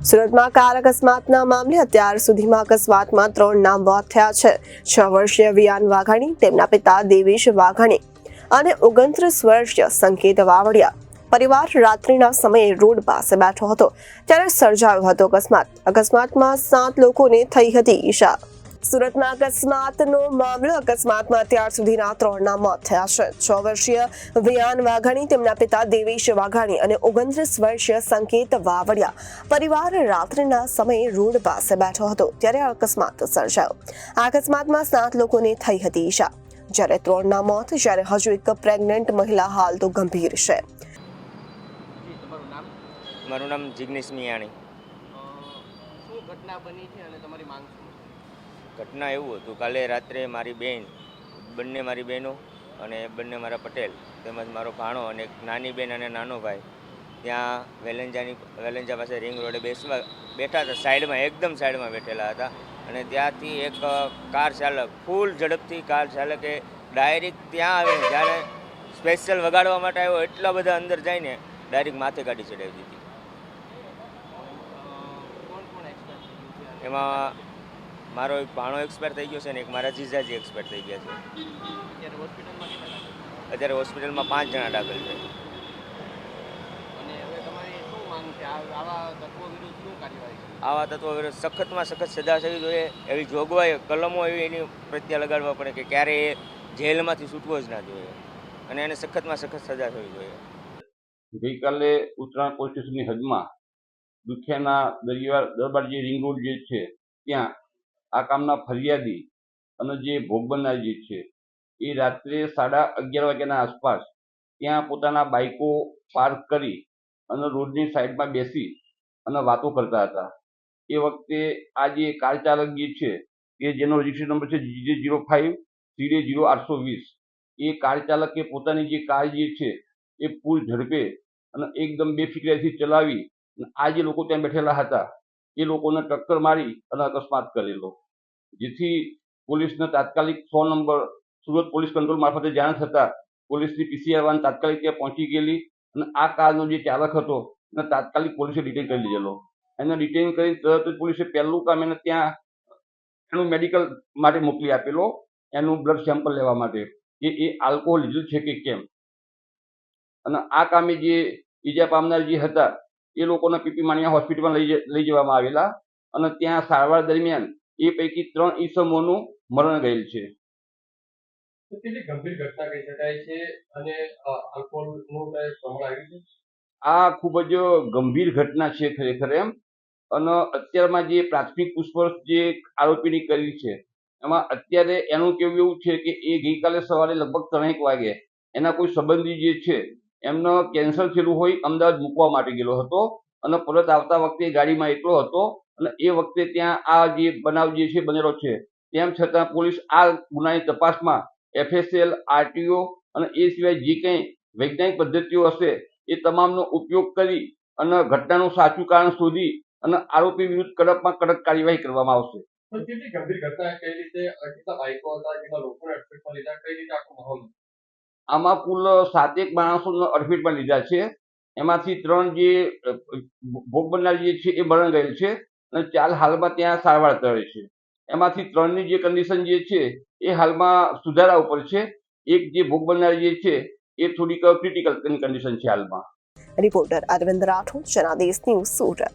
સુરતમાં કાર અકસ્માતના મામલે અત્યાર સુધીમાં અકસ્માતમાં 3ના મોત થયા છે। 6 વર્ષીય વિયાન વાઘાણી, તેમના પિતા દેવેશ વાઘાણી અને 29 વર્ષીય સંકેત વાવડિયા પરિવાર રાત્રિના સમયે રોડ પાસે બેઠો હતો ત્યારે સર્જાયો હતો અકસ્માતમાં 7 લોકોને થઈ હતી ઈજા। સુરતમાં અકસ્માતનો મામલો। અકસ્માતમાં અત્યાર સુધીના 3ના મોત થયા છે। 6 વર્ષીય વિયાન વાઘાણી, તેમના પિતા દેવેશ વાઘાણી અને 29 વર્ષીય સંકેત વાવડિયા પરિવાર રાત્રિના સમયે રોડ પાસે બેઠો હતો ત્યારે અકસ્માત સર્જાયો। આ અકસ્માતમાં 7 લોકોને થઈ હતી ઈજા, જ્યારે 3ના મોત, જ્યારે હજુ એક પ્રેગ્નન્ટ મહિલા હાલ તો ગંભીર છે। મારું નામ જિગ્નેશ મિયાણી। શું ઘટના બની છે અને તમારી માંગ શું? ઘટના એવું હતું, કાલે રાત્રે મારી મારી બહેનો અને બંને મારા પટેલ તેમજ મારો ભાણો અને એક નાની બેન અને નાનો ભાઈ ત્યાં વેલંજા પાસે રિંગ રોડે બેઠા હતા। સાઈડમાં એકદમ સાઈડમાં બેઠેલા હતા અને ત્યાંથી એક કાર ચાલક ફૂલ ઝડપથી કાર ચાલકે ડાયરેક્ટ ત્યાં આવે, જ્યારે સ્પેશિયલ વગાડવા માટે આવ્યો એટલા બધા અંદર જઈને ડાયરેક્ટ માથે ગાડી ચડાવી દીધી। એમાં મારો એક ભાણો એક્સપાયર થઈ ગયો છે અને એક મારા જીજાજી એક્સપાયર થઈ ગયા છે। અત્યારે હોસ્પિટલમાં 5 જણા દાખલ છે। અને હવે તમારી શું માંગ છે? આવા તત્વો વિરુદ્ધ શું કાર્યવાહી? આવા તત્વો વિરુદ્ધ સખતમાં સખત સજા થવી જોઈએ, એવી જોગવાઈ કલમો એવી એની પ્રત્યે લગાડવા પડે કે ક્યારે એ જેલમાંથી છૂટવો જ ના જોઈએ અને એને સખતમાં સખત સજા થવી જોઈએ। ગઈકાલે ઉત્તરાયણ પોલીસ સ્ટેશનની હદમાં દુધિયાના દરબાર જે રિંગ રોડ જે છે ત્યાં આ કામના ફરિયાદી અને જે ભોગ બનનાર જે છે એ રાત્રે 11:30 વાગ્યાના આસપાસ ત્યાં પોતાના બાઇકો પાર્ક કરી અને રોડની સાઈડમાં બેસી અને વાતો કરતા હતા। એ વખતે આ જે કાર ચાલક જે છે એ જેનો રજિસ્ટ્રેશન નંબર છે GJ05-00820 એ કાર ચાલકે પોતાની જે કાર જે છે એ ફૂલ ઝડપે અને એકદમ બેફિકરાઈથી ચલાવી અને આ જે લોકો ત્યાં બેઠેલા હતા એ લોકોને ટક્કર મારી અને અકસ્માત કરેલો, જેથી પોલીસને તાત્કાલિક 100 નંબર સુરત પોલીસ કંટ્રોલ મારફતે જાણ થતાં પોલીસની PCR વાન તાત્કાલિક ત્યાં પહોંચી ગયેલી અને આ કારનો જે ચાલક હતો એને તાત્કાલિક પોલીસે ડિટેન કરી લીધેલો। એને ડિટેન કરી તરત જ પોલીસે પહેલું કામ એને ત્યાં એનું મેડિકલ માટે મોકલી આપેલો, એનું બ્લડ સેમ્પલ લેવા માટે કે એ આલ્કોહોલ લીધું છે કે કેમ। અને આ કામે જે ઈજા પામનાર જે હતા એ લોકોને પીપી માણિયા હોસ્પિટલમાં લઈ જવામાં આવેલા અને ત્યાં સારવાર દરમિયાન એ પૈકી 3 ઈસમોનું મરણ ગયેલ છે। કેટલી ગંભીર ઘટના કહી શકાય છે અને આલ્કોહોલનું પ્રમાણ આવ્યું છે? આ ખૂબ જ ગંભીર ઘટના છે ખરેખર એમ। અને અત્યારમાં જે પ્રાથમિક પૂછપરછ જે આરોપીની કરી છે એમાં અત્યારે એનું કહેવું એવું છે કે એ ગઈકાલે સવારે લગભગ 3 વાગે એના કોઈ સંબંધી જે છે એમનો કેન્સર થયેલું હોય અમદાવાદ મૂકવા માટે ગયેલો હતો અને પરત આવતા વખતે ગાડીમાં એકલો હતો અને એ વખતે ત્યાં આ જે બનાવ જે છે બનેલો છે। તેમ છતાં પોલીસ આ ગુનાની તપાસમાં FSL, RTO અને એ સિવાય જે કંઈ વૈજ્ઞાનિક પદ્ધતિઓ હશે એ તમામનો ઉપયોગ કરી અને ઘટનાનું સાચું કારણ શોધી અને આરોપી વિરુદ્ધ કડકમાં કડક કાર્યવાહી કરવામાં આવશે। કેટલી ગંભીર ઘટના, કઈ રીતે કેટલા બાઈકો હતા, કેટલા લોકોને અડફેટમાં લીધા, કઈ રીતે આખો માહોલ? આમાં કુલ 7 માણસોને અડફેટમાં લીધા છે। એમાંથી 3 જે ભોગ બનનાર જે છે એ મરણ ગયેલ છે અને 4 હાલમાં ત્યાં સારવાર કરે છે। એમાંથી 3ની જે કન્ડિશન જે છે એ હાલમાં સુધારા ઉપર છે। એક જે ભોગ બનનાર જે છે એ થોડીક ક્રિટિકલ કન્ડિશન છે હાલમાં। Reporter Arvind Rathod, Janadesh news, Surat.